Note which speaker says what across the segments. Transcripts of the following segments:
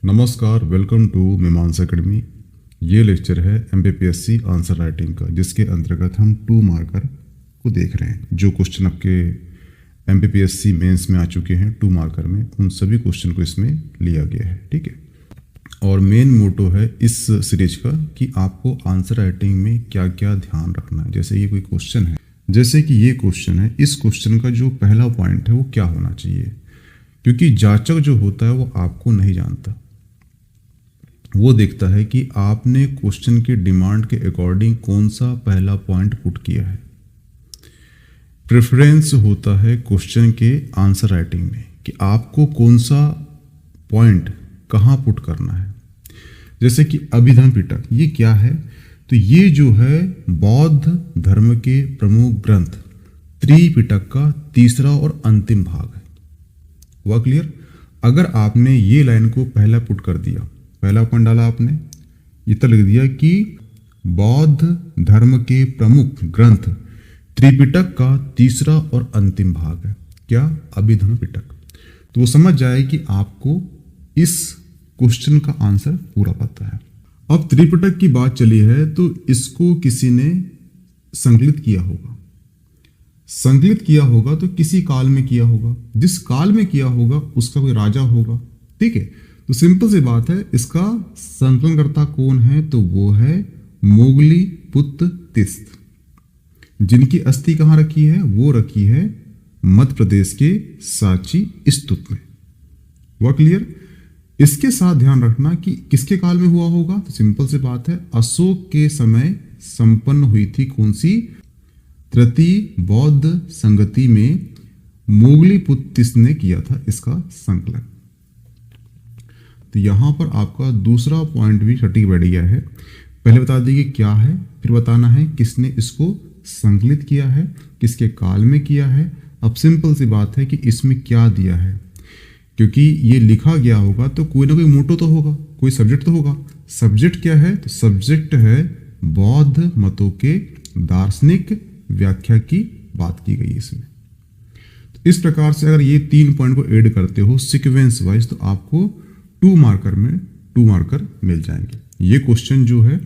Speaker 1: नमस्कार, welcome to मीमांसा academy. ये लेक्चर है एमपीपीएससी आंसर राइटिंग का, जिसके अंतर्गत हम 2 मार्कर को देख रहे हैं। जो क्वेश्चन आपके एमपीपीएससी मेंस में आ चुके हैं 2 मार्कर में, उन सभी क्वेश्चन को इसमें लिया गया है। ठीक है, और मेन मोटो है इस सीरीज का कि आपको आंसर राइटिंग में क्या क्या ध्यान रखना है। जैसे ये कोई क्वेश्चन है, जैसे कि ये क्वेश्चन है, इस क्वेश्चन का जो पहला पॉइंट है वो क्या होना चाहिए, क्योंकि जांचक जो होता है वो आपको नहीं जानता। वो देखता है कि आपने क्वेश्चन की डिमांड के अकॉर्डिंग कौन सा पहला पॉइंट पुट किया है। प्रेफरेंस होता है क्वेश्चन के आंसर राइटिंग में कि आपको कौन सा पॉइंट कहाँ पुट करना है। जैसे कि अभिधर्म पिटक, ये क्या है? तो ये जो है बौद्ध धर्म के प्रमुख ग्रंथ त्रिपिटक का तीसरा और अंतिम भाग है। वह क्लियर? अगर आपने ये लाइन को पहला पुट कर दिया, पहला पॉइंट डाला आपने, ये तो लिख दिया कि बौद्ध धर्म के प्रमुख ग्रंथ त्रिपिटक का तीसरा और अंतिम भाग है, क्या? अभिधर्म पिटक। तो वो समझ जाए कि आपको इस क्वेश्चन का आंसर पूरा पता है। अब त्रिपिटक की बात चली है तो इसको किसी ने संकलित किया होगा। संकलित किया होगा तो किसी काल में किया होगा, जिस काल में किया होगा उसका कोई राजा होगा। ठीक है, तो सिंपल सी बात है, इसका संकलनकर्ता कौन है? तो वो है मोगली पुत्र तिस्त। जिनकी अस्थि कहाँ रखी है? वो रखी है मध्य प्रदेश के सांची स्तूप में। वह क्लियर? इसके साथ ध्यान रखना कि किसके काल में हुआ होगा। तो सिंपल सी बात है, अशोक के समय संपन्न हुई थी कौन सी? तृतीय बौद्ध संगति में मोगली पुत्र तिस्त ने किया था इसका संकलन। तो यहां पर आपका दूसरा पॉइंट भी सटीक बैठ गया है। पहले बता दीजिए क्या है, फिर बताना है किसने इसको संकलित किया है, किसके काल में किया है। अब सिंपल सी बात है कि इसमें क्या दिया है, क्योंकि ये लिखा गया होगा तो कोई ना कोई मोटो तो होगा, कोई सब्जेक्ट तो होगा। सब्जेक्ट क्या है? तो सब्जेक्ट है बौद्ध मतों के दार्शनिक व्याख्या की बात की गई इसमें। तो इस प्रकार से अगर ये 3 पॉइंट को ऐड करते हो सीक्वेंस वाइज, तो आपको 2 मार्कर में 2 मार्कर मिल जाएंगे। ये क्वेश्चन जो है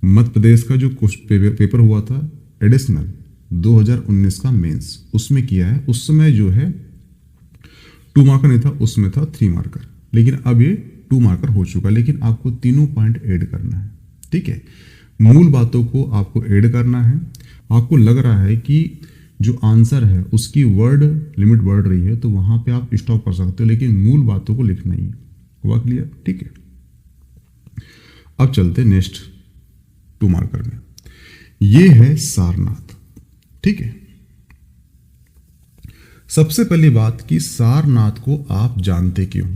Speaker 1: मध्य प्रदेश का जो पेपर हुआ था एडिशनल 2019 का मेंस, उसमें किया है। उस समय जो है 2 मार्कर नहीं था, उसमें था 3 मार्कर, लेकिन अब ये 2 मार्कर हो चुका है। लेकिन आपको तीनों पॉइंट ऐड करना है। ठीक है, मूल बातों को आपको ऐड करना है। आपको लग रहा है कि जो आंसर है उसकी वर्ड लिमिट बढ़ रही है, तो वहां पे आप स्टॉप कर सकते हो, लेकिन मूल बातों को लिखना ही है। हुआ क्लियर? ठीक है, अब चलते नेक्स्ट 2 मार्कर में। ये है सारनाथ। ठीक है, सबसे पहली बात कि सारनाथ को आप जानते क्यों?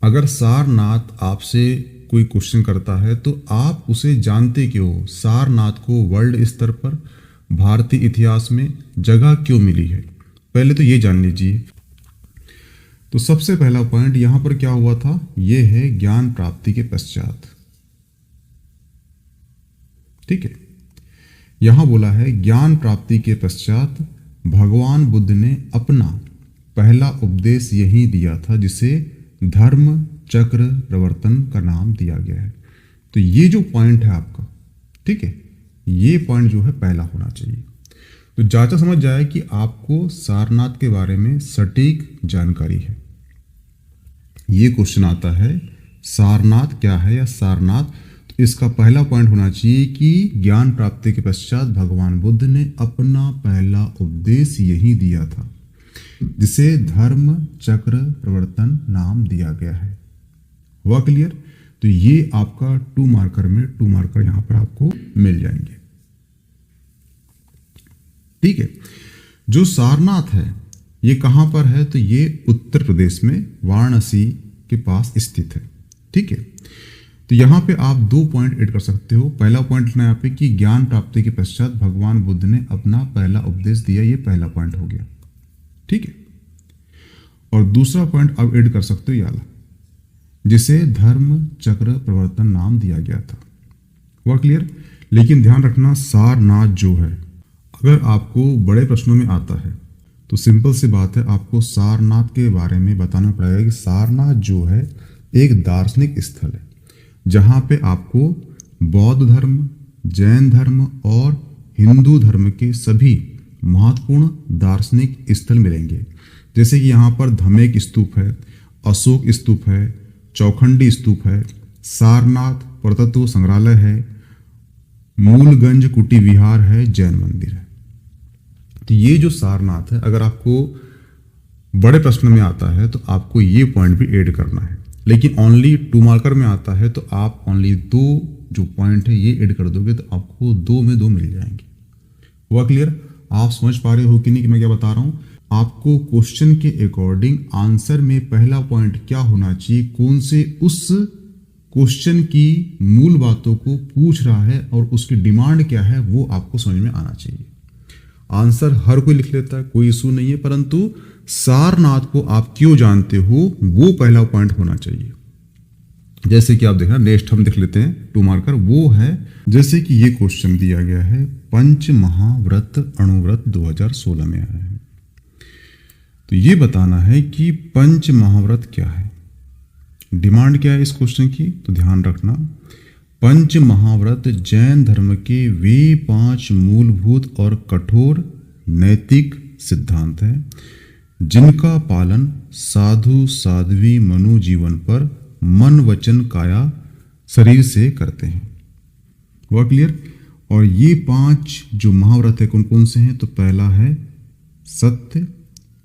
Speaker 1: अगर सारनाथ आपसे कोई क्वेश्चन करता है तो आप उसे जानते क्यों? सारनाथ को वर्ल्ड स्तर पर भारतीय इतिहास में जगह क्यों मिली है, पहले तो ये जान लीजिए। तो सबसे पहला पॉइंट यहां पर क्या हुआ था? यह है ज्ञान प्राप्ति के पश्चात। ठीक है, यहां बोला है ज्ञान प्राप्ति के पश्चात भगवान बुद्ध ने अपना पहला उपदेश यही दिया था, जिसे धर्म चक्र प्रवर्तन का नाम दिया गया है। तो ये जो पॉइंट है आपका, ठीक है, ये पॉइंट जो है पहला होना चाहिए। तो जांचा समझ जाए कि आपको सारनाथ के बारे में सटीक जानकारी है। ये क्वेश्चन आता है सारनाथ क्या है या सारनाथ, तो इसका पहला पॉइंट होना चाहिए कि ज्ञान प्राप्ति के पश्चात भगवान बुद्ध ने अपना पहला उपदेश यही दिया था, जिसे धर्म चक्र प्रवर्तन नाम दिया गया है। हुआ क्लियर? तो ये आपका 2 मार्कर में 2 मार्कर यहां पर आपको मिल जाएंगे। ठीक है, जो सारनाथ है ये कहां पर है? तो ये उत्तर प्रदेश में वाराणसी के पास स्थित है। ठीक है, तो यहां पे आप 2 पॉइंट ऐड कर सकते हो। पहला पॉइंट लिखना यहाँ पे कि ज्ञान प्राप्ति के पश्चात भगवान बुद्ध ने अपना पहला उपदेश दिया, ये पहला पॉइंट हो गया। ठीक है, और दूसरा पॉइंट अब ऐड कर सकते हो ये वाला, जिसे धर्म चक्र प्रवर्तन नाम दिया गया था। हुआ क्लियर? लेकिन ध्यान रखना सारनाथ जो है, अगर आपको बड़े प्रश्नों में आता है तो सिंपल सी बात है, आपको सारनाथ के बारे में बताना पड़ेगा कि सारनाथ जो है एक दार्शनिक स्थल है जहाँ पे आपको बौद्ध धर्म, जैन धर्म और हिंदू धर्म के सभी महत्वपूर्ण दार्शनिक स्थल मिलेंगे। जैसे कि यहाँ पर धमेक स्तूप है, अशोक स्तूप है, चौखंडी स्तूप है, सारनाथ पुरातत्व संग्रहालय है, मूलगंज कुटी विहार है, जैन मंदिर है। तो ये जो सारनाथ है, अगर आपको बड़े प्रश्न में आता है तो आपको ये पॉइंट भी ऐड करना है, लेकिन ओनली 2 मार्कर में आता है तो आप ओनली 2 जो पॉइंट है ये ऐड कर दोगे तो आपको 2 में 2 मिल जाएंगे। हुआ क्लियर? आप समझ पा रहे हो कि नहीं कि मैं क्या बता रहा हूं? आपको क्वेश्चन के अकॉर्डिंग आंसर में पहला पॉइंट क्या होना चाहिए, कौन से उस क्वेश्चन की मूल बातों को पूछ रहा है और उसकी डिमांड क्या है, वो आपको समझ में आना चाहिए। आंसर हर कोई लिख लेता है, कोई इशू नहीं है, परंतु सारनाथ को आप क्यों जानते हो वो पहला पॉइंट होना चाहिए। जैसे कि आप देखना, नेक्स्ट हम देख लेते हैं 2 मार्कर, वो है जैसे कि ये क्वेश्चन दिया गया है, पंच महाव्रत अणुव्रत 2016 में आया है। तो ये बताना है कि पंच महाव्रत क्या है, डिमांड क्या है इस क्वेश्चन की। तो ध्यान रखना, पंच महाव्रत जैन धर्म के वे 5 मूलभूत और कठोर नैतिक सिद्धांत है जिनका पालन साधु साध्वी मनु जीवन पर मन वचन काया शरीर से करते हैं। हुआ क्लियर? और ये 5 जो महाव्रत है कौन कौन से हैं? तो पहला है सत्य,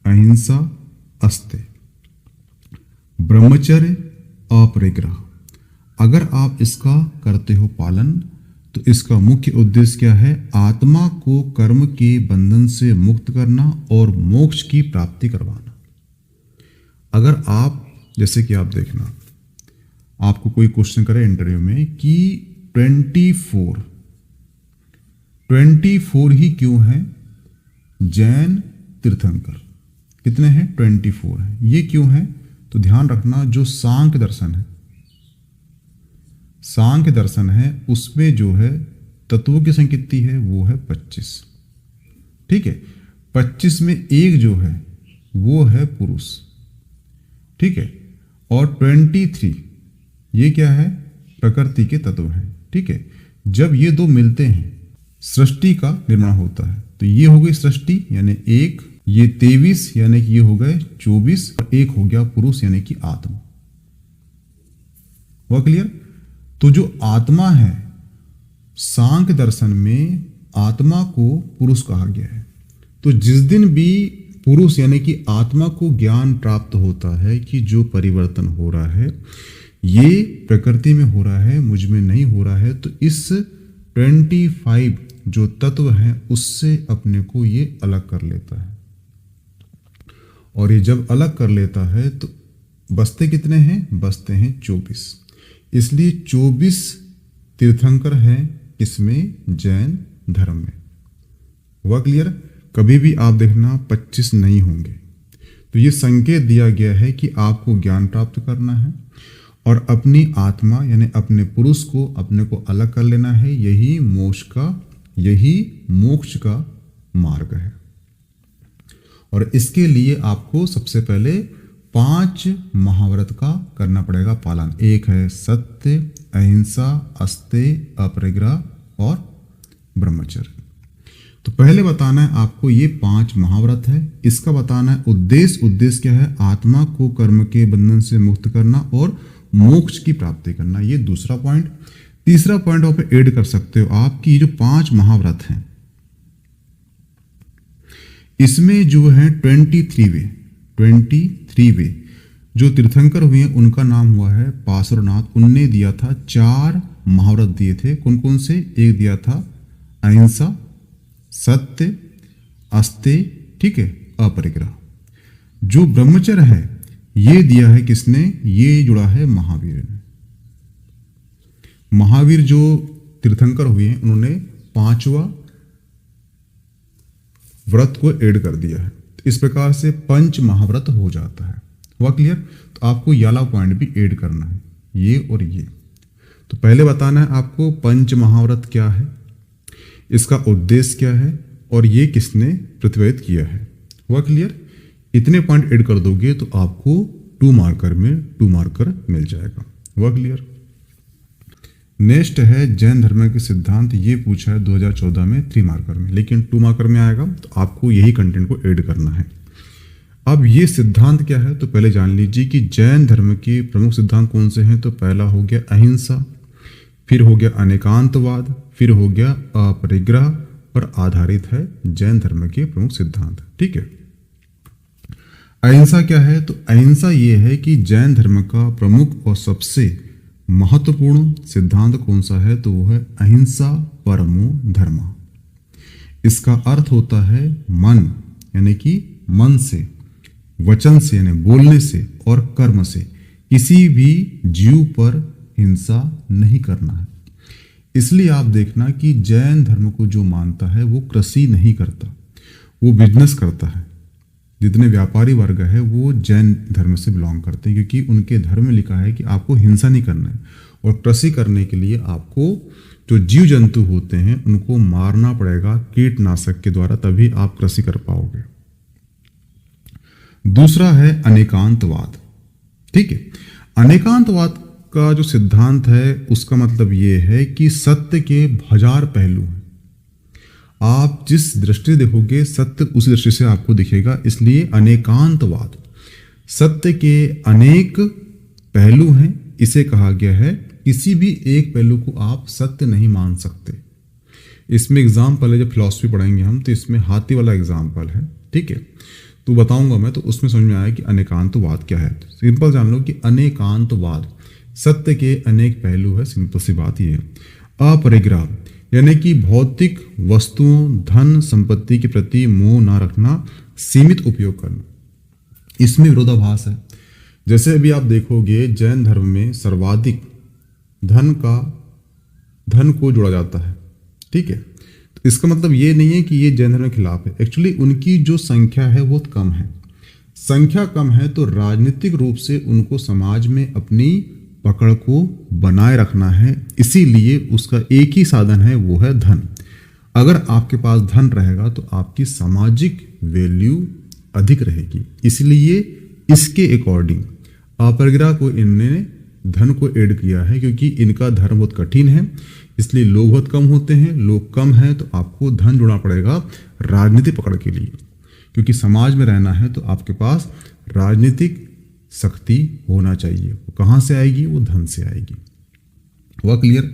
Speaker 1: अहिंसा, अस्त्य, ब्रह्मचर्य, अपरिग्रह। अगर आप इसका करते हो पालन तो इसका मुख्य उद्देश्य क्या है? आत्मा को कर्म के बंधन से मुक्त करना और मोक्ष की प्राप्ति करवाना। अगर आप, जैसे कि आप देखना, आपको कोई क्वेश्चन करे इंटरव्यू में कि 24 ही क्यों है जैन तीर्थंकर, कितने हैं? 24 है। ये क्यों है? तो ध्यान रखना, जो सांख्य दर्शन है उसमें जो है तत्वों की संख्या कितनी है? वो है 25। ठीक है, 25 में एक जो है वो है पुरुष। ठीक है, और 23 ये क्या है? प्रकृति के तत्व हैं। ठीक है, जब ये 2 मिलते हैं सृष्टि का निर्माण होता है। तो ये हो गई सृष्टि यानी 1, ये 23 यानी कि ये हो गए 24, और 1 हो गया पुरुष यानी कि आत्मा। हुआ क्लियर? तो जो आत्मा है, सांख्य दर्शन में आत्मा को पुरुष कहा गया है। तो जिस दिन भी पुरुष यानी कि आत्मा को ज्ञान प्राप्त होता है कि जो परिवर्तन हो रहा है ये प्रकृति में हो रहा है, मुझ में नहीं हो रहा है, तो इस 25 जो तत्व हैं उससे अपने को ये अलग कर लेता है। और ये जब अलग कर लेता है तो बचते कितने हैं? बचते हैं 24। इसलिए 24 तीर्थंकर हैं किसमें? जैन धर्म में। हुआ क्लियर? कभी भी आप देखना 25 नहीं होंगे। तो ये संकेत दिया गया है कि आपको ज्ञान प्राप्त करना है और अपनी आत्मा यानी अपने पुरुष को अपने को अलग कर लेना है। यही मोक्ष का मार्ग है। और इसके लिए आपको सबसे पहले 5 महाव्रत का करना पड़ेगा पालन। एक है सत्य, अहिंसा, अस्त्य, अपरिग्रह और ब्रह्मचर्य। तो पहले बताना है आपको ये 5 महाव्रत है, इसका बताना है उद्देश्य क्या है? आत्मा को कर्म के बंधन से मुक्त करना और मोक्ष की प्राप्ति करना। ये दूसरा पॉइंट। तीसरा पॉइंट आप ऐड कर सकते हो, आपकी जो 5 महाव्रत हैं इसमें जो है 23 वे जो तीर्थंकर हुए हैं उनका नाम हुआ है पार्श्वनाथ। उनने दिया था 4 महाव्रत दिए थे। कौन कौन से? एक दिया था अहिंसा, सत्य, अस्त्य, ठीक है, अपरिग्रह। जो ब्रह्मचर्य है ये दिया है किसने? ये जुड़ा है महावीर ने। महावीर जो तीर्थंकर हुए हैं उन्होंने 5वां व्रत को ऐड कर दिया है। इस प्रकार से 5 महाव्रत हो जाता है। हुआ क्लियर? तो आपको ये वाला पॉइंट भी ऐड करना है, ये और ये। तो पहले बताना है आपको 5 महाव्रत क्या है, इसका उद्देश्य क्या है और ये किसने प्रतिपादित किया है। हुआ क्लियर? इतने पॉइंट ऐड कर दोगे तो आपको 2 मार्कर में 2 मार्कर मिल जाएगा। हुआ क्लियर? नेक्स्ट है जैन धर्म के सिद्धांत। ये पूछा है 2014 में 3 मार्कर में, लेकिन 2 मार्कर में आएगा, तो आपको यही कंटेंट को ऐड करना है। अब ये सिद्धांत क्या है तो पहले जान लीजिए कि जैन धर्म के प्रमुख सिद्धांत कौन से हैं। तो पहला हो गया अहिंसा, फिर हो गया अनेकांतवाद, फिर हो गया अपरिग्रह पर आधारित है जैन धर्म के प्रमुख सिद्धांत। ठीक है, अहिंसा क्या है? तो अहिंसा ये है कि जैन धर्म का प्रमुख और सबसे महत्वपूर्ण सिद्धांत कौन सा है? तो वो है अहिंसा परमो धर्म। इसका अर्थ होता है मन, यानी कि मन से, वचन से यानी बोलने से और कर्म से किसी भी जीव पर हिंसा नहीं करना है। इसलिए आप देखना कि जैन धर्म को जो मानता है वो कृषि नहीं करता, वो बिजनेस करता है। जितने व्यापारी वर्ग है वो जैन धर्म से बिलोंग करते हैं, क्योंकि उनके धर्म में लिखा है कि आपको हिंसा नहीं करना है, और कृषि करने के लिए आपको जो जीव जंतु होते हैं उनको मारना पड़ेगा कीटनाशक के द्वारा, तभी आप कृषि कर पाओगे। दूसरा है अनेकांतवाद। ठीक है, अनेकांतवाद का जो सिद्धांत है उसका मतलब ये है कि सत्य के 1000 पहलू हैं। आप जिस दृष्टि से देखोगे सत्य उसी दृष्टि से आपको दिखेगा, इसलिए अनेकांतवाद, सत्य के अनेक पहलू हैं। इसे कहा गया है किसी भी एक पहलू को आप सत्य नहीं मान सकते। इसमें एग्जाम्पल है, जब फिलॉसफी पढ़ेंगे हम तो इसमें हाथी वाला एग्जाम्पल है। ठीक है, तो बताऊंगा मैं, तो उसमें समझ में आया कि अनेकांतवाद क्या है। तो सिंपल जान लो कि अनेकांतवाद सत्य के अनेक पहलू है, सिंपल सी बात ये है। अपरिग्रह यानी कि भौतिक वस्तुओं, धन संपत्ति के प्रति मोह ना रखना, सीमित उपयोग करना। इसमें विरोधाभास है। जैसे अभी आप देखोगे जैन धर्म में सर्वाधिक धन को जोड़ा जाता है। ठीक है, तो इसका मतलब ये नहीं है कि ये जैन धर्म के खिलाफ है। एक्चुअली उनकी जो संख्या है वो कम है। संख्या कम है तो राजनीतिक रूप से उनको समाज में अपनी पकड़ को बनाए रखना है, इसीलिए उसका एक ही साधन है, वो है धन। अगर आपके पास धन रहेगा तो आपकी सामाजिक वैल्यू अधिक रहेगी, इसलिए इसके अकॉर्डिंग अपरिग्रह को इनने धन को ऐड किया है, क्योंकि इनका धर्म बहुत कठिन है, इसलिए लोग बहुत कम होते हैं। लोग कम हैं तो आपको धन जोड़ना पड़ेगा राजनीतिक पकड़ के लिए, क्योंकि समाज में रहना है तो आपके पास राजनीतिक शक्ति होना चाहिए। वो कहाँ से आएगी? वो धन से आएगी। हुआ क्लियर?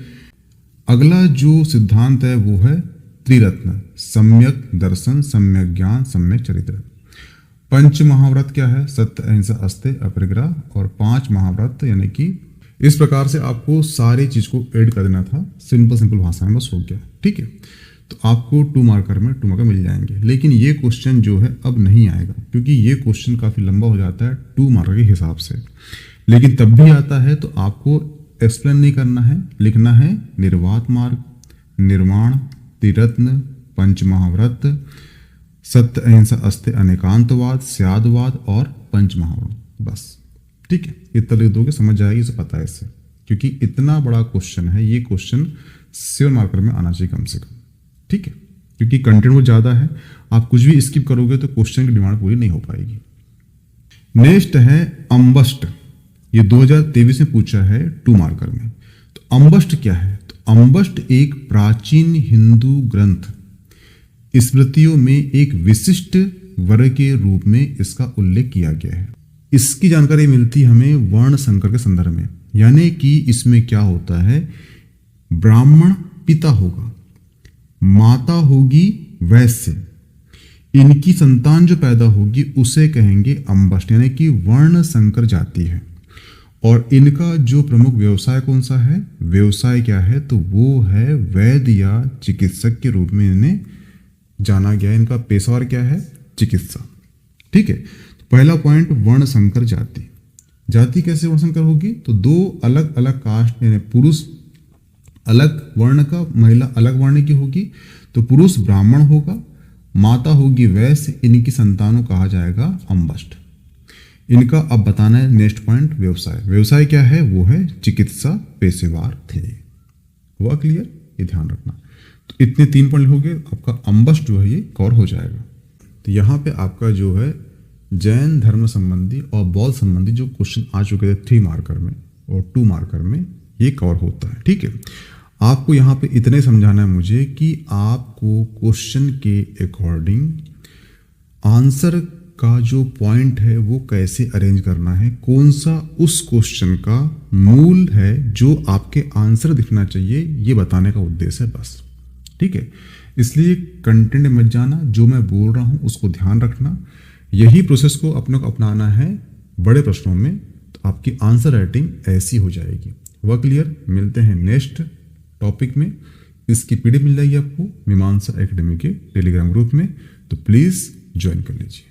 Speaker 1: अगला जो सिद्धांत है वो है त्रिरत्न, सम्यक दर्शन, सम्यक ज्ञान, सम्यक चरित्र। 5 महाव्रत क्या है? सत्य, अहिंसा, अस्तेय, अपरिग्रह, और 5 महाव्रत, यानी कि इस प्रकार से आपको सारी चीज को ऐड कर देना था, सिंपल भाषा में, बस हो गया। ठीक है, तो आपको 2 मार्कर में 2 मार्कर मिल जाएंगे। लेकिन ये क्वेश्चन जो है अब नहीं आएगा, क्योंकि ये क्वेश्चन काफी लंबा हो जाता है 2 मार्कर के हिसाब से। लेकिन तब भी आता है तो आपको एक्सप्लेन नहीं करना है, लिखना है निर्वात मार्ग, निर्माण, त्रिरत्न, 5 महाव्रत, सत्य, अहिंसा, अस्तेय, अनेकांतवाद, स्यादवाद और 5 महाव्रत, बस। ठीक है, इतना लिख दोगे समझ जाएगी, इसे पता है इससे, क्योंकि इतना बड़ा क्वेश्चन है। ये क्वेश्चन 7 मार्कर में आना चाहिए कम से कम। ठीक है, क्योंकि कंटेंट वो ज्यादा है, आप कुछ भी स्किप करोगे तो क्वेश्चन की डिमांड पूरी नहीं हो पाएगी। नेक्स्ट है अम्बष्ट। ये 2023 में पूछा है 2 मार्कर में। तो अम्बष्ट क्या है? तो अम्बष्ट एक प्राचीन हिंदू ग्रंथ स्मृतियों में एक विशिष्ट वर्ग के रूप में इसका उल्लेख किया गया है। इसकी जानकारी मिलती हमें वर्ण संकर के संदर्भ में, यानी कि इसमें क्या होता है, ब्राह्मण पिता होगा, माता होगी वैश्य, इनकी संतान जो पैदा होगी उसे कहेंगे अम्बष्ट, यानी कि वर्ण संकर जाति है। और इनका जो प्रमुख व्यवसाय कौन सा है? व्यवसाय क्या है? तो वो है वैद्य या चिकित्सक के रूप में इन्हें जाना गया। इनका पेशेवर क्या है? चिकित्सा। ठीक है, तो पहला पॉइंट वर्ण संकर जाति। जाति कैसे वर्ण संकर होगी? तो 2 अलग अलग कास्ट, यानी पुरुष अलग वर्ण का, महिला अलग वर्ण की होगी। तो पुरुष ब्राह्मण होगा, माता होगी वैश्य, इनकी संतानों कहा जाएगा अम्बष्ट। इनका अब बताना है नेक्स्ट पॉइंट व्यवसाय। व्यवसाय क्या है? वो है चिकित्सा पेशेवर थे। हुआ क्लियर? ये ध्यान रखना। तो इतने 3 पॉइंट हो गए, आपका अम्बष्ट जो है ये कवर हो जाएगा। तो यहाँ पे आपका जो है जैन धर्म संबंधी और बौद्ध संबंधी जो क्वेश्चन आ चुके थे 3 मार्कर में और 2 मार्कर में, ये कवर होता है। ठीक है, आपको यहाँ पे इतने समझाना है मुझे कि आपको क्वेश्चन के अकॉर्डिंग आंसर का जो पॉइंट है वो कैसे अरेंज करना है, कौन सा उस क्वेश्चन का मूल है जो आपके आंसर दिखना चाहिए, ये बताने का उद्देश्य है बस। ठीक है, इसलिए कंटेंट मत जाना, जो मैं बोल रहा हूँ उसको ध्यान रखना। यही प्रोसेस को अपने को अपनाना है बड़े प्रश्नों में, तो आपकी आंसर राइटिंग ऐसी हो जाएगी। वह क्लियर? मिलते हैं नेक्स्ट टॉपिक में। इसकी पीडीएफ मिल जाएगी आपको मीमांसा एकेडमी के टेलीग्राम ग्रुप में, तो प्लीज़ ज्वाइन कर लीजिए।